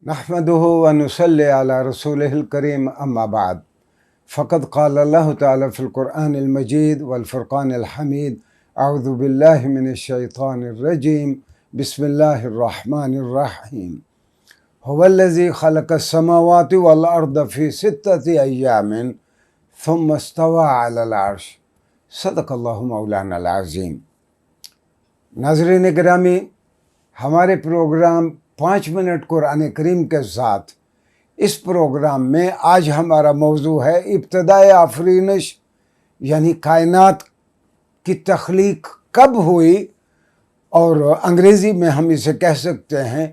نحمده ونصلي على رسوله الكريم أما بعد فقد قال الله تعالى في القرآن المجيد والفرقان الحميد أعوذ بالله من الشيطان الرجيم بسم الله الرحمن الرحيم هو الذي خلق السماوات والأرض في 6 أيام ثم استوى على العرش صدق الله مولانا العظیم۔ ناظرین گرامی، ہمارے پروگرام 5 منٹ قرآن کریم کے ساتھ اس پروگرام میں آج ہمارا موضوع ہے ابتدائے آفرینش، یعنی کائنات کی تخلیق کب ہوئی، اور انگریزی میں ہم اسے کہہ سکتے ہیں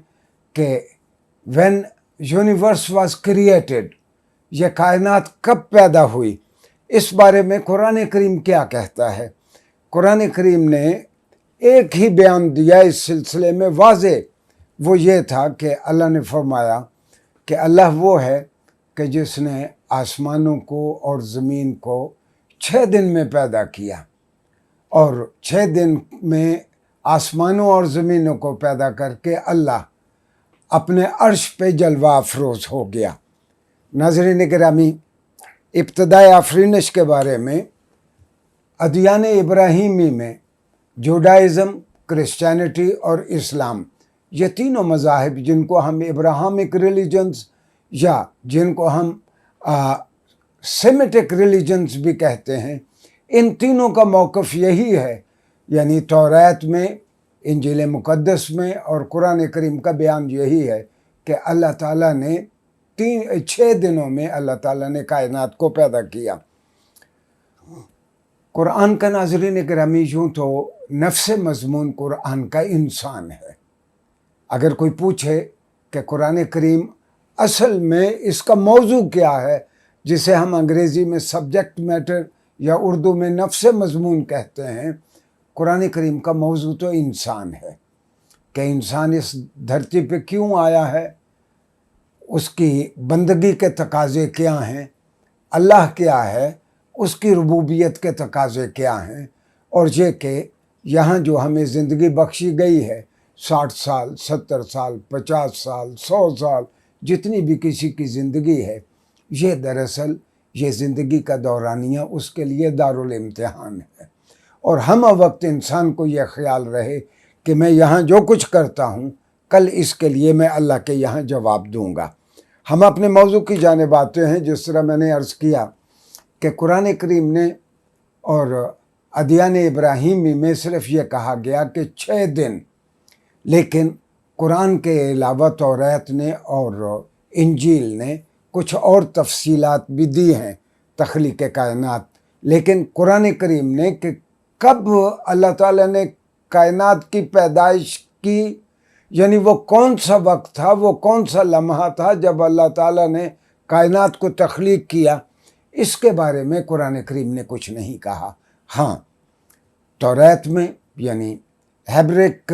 کہ when universe was created، یہ کائنات کب پیدا ہوئی۔ اس بارے میں قرآن کریم کیا کہتا ہے؟ قرآن کریم نے ایک ہی بیان دیا اس سلسلے میں واضح، وہ یہ تھا کہ اللہ نے فرمایا کہ اللہ وہ ہے کہ جس نے آسمانوں کو اور زمین کو 6 دن میں پیدا کیا، اور 6 دن میں آسمانوں اور زمینوں کو پیدا کر کے اللہ اپنے عرش پہ جلوہ افروز ہو گیا۔ ناظرین گرامی، ابتدائے آفرینش کے بارے میں ادیان ابراہیمی میں جوڈائزم، کرسچینٹی اور اسلام، یہ تینوں مذاہب جن کو ہم ابراہمک ریلیجنز یا جن کو ہم سیمیٹک ریلیجنز بھی کہتے ہیں، ان تینوں کا موقف یہی ہے، یعنی توریت میں، انجیل مقدس میں اور قرآن کریم کا بیان یہی ہے کہ اللہ تعالیٰ نے 6 دنوں میں اللہ تعالیٰ نے کائنات کو پیدا کیا۔ قرآن کا ناظرین گرامی یوں تو نفس مضمون قرآن کا انسان ہے۔ اگر کوئی پوچھے کہ قرآن کریم اصل میں اس کا موضوع کیا ہے، جسے ہم انگریزی میں سبجیکٹ میٹر یا اردو میں نفس مضمون کہتے ہیں، قرآن کریم کا موضوع تو انسان ہے کہ انسان اس دھرتی پہ کیوں آیا ہے، اس کی بندگی کے تقاضے کیا ہیں، اللہ کیا ہے، اس کی ربوبیت کے تقاضے کیا ہیں، اور یہ کہ یہاں جو ہمیں زندگی بخشی گئی ہے، 60 سال، 70 سال، 50 سال، 100 سال، جتنی بھی کسی کی زندگی ہے، یہ دراصل یہ زندگی کا دورانیہ اس کے لیے دارالامتحان ہے۔ اور ہم وقت انسان کو یہ خیال رہے کہ میں یہاں جو کچھ کرتا ہوں، کل اس کے لیے میں اللہ کے یہاں جواب دوں گا۔ ہم اپنے موضوع کی جانب آتے ہیں۔ جس طرح میں نے عرض کیا کہ قرآن کریم نے اور ادیان ابراہیمی میں صرف یہ کہا گیا کہ 6 دن، لیکن قرآن کے علاوہ توریت نے اور انجیل نے کچھ اور تفصیلات بھی دی ہیں تخلیق کائنات، لیکن قرآن کریم نے کہ کب اللہ تعالیٰ نے کائنات کی پیدائش کی، یعنی وہ کون سا وقت تھا، وہ کون سا لمحہ تھا جب اللہ تعالیٰ نے کائنات کو تخلیق کیا، اس کے بارے میں قرآن کریم نے کچھ نہیں کہا۔ ہاں، توریت میں یعنی ہیبرک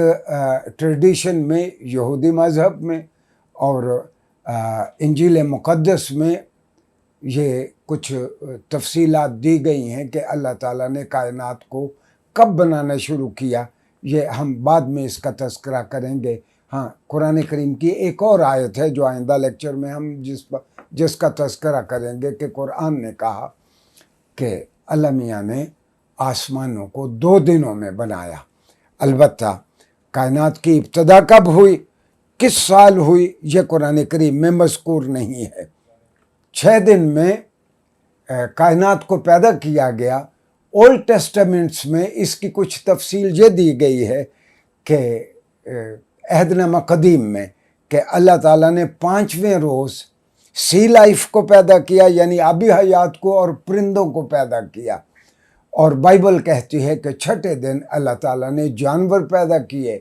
ٹریڈیشن میں، یہودی مذہب میں اور انجیل مقدس میں یہ کچھ تفصیلات دی گئی ہیں کہ اللہ تعالیٰ نے کائنات کو کب بنانا شروع کیا۔ یہ ہم بعد میں اس کا تذکرہ کریں گے۔ ہاں، قرآن کریم کی ایک اور آیت ہے جو آئندہ لیکچر میں ہم جس کا تذکرہ کریں گے کہ قرآن نے کہا کہ اللہ میاں نے آسمانوں کو 2 دنوں میں بنایا۔ البتہ کائنات کی ابتدا کب ہوئی، کس سال ہوئی، یہ قرآن کریم میں مذکور نہیں ہے۔ 6 دن میں کائنات کو پیدا کیا گیا۔ اولڈ ٹیسٹامنٹس میں اس کی کچھ تفصیل یہ دی گئی ہے کہ عہد نامہ قدیم میں کہ اللہ تعالیٰ نے 5ویں روز سی لائف کو پیدا کیا، یعنی آبی حیات کو اور پرندوں کو پیدا کیا، اور بائبل کہتی ہے کہ 6 دن اللہ تعالیٰ نے جانور پیدا کیے،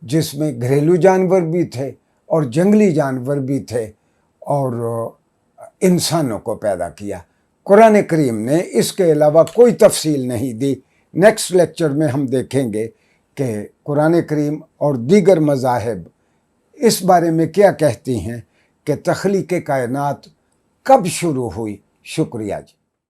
جس میں گھریلو جانور بھی تھے اور جنگلی جانور بھی تھے، اور انسانوں کو پیدا کیا۔ قرآن کریم نے اس کے علاوہ کوئی تفصیل نہیں دی۔ نیکسٹ لیکچر میں ہم دیکھیں گے کہ قرآن کریم اور دیگر مذاہب اس بارے میں کیا کہتی ہیں کہ تخلیق کائنات کب شروع ہوئی۔ شکریہ جی۔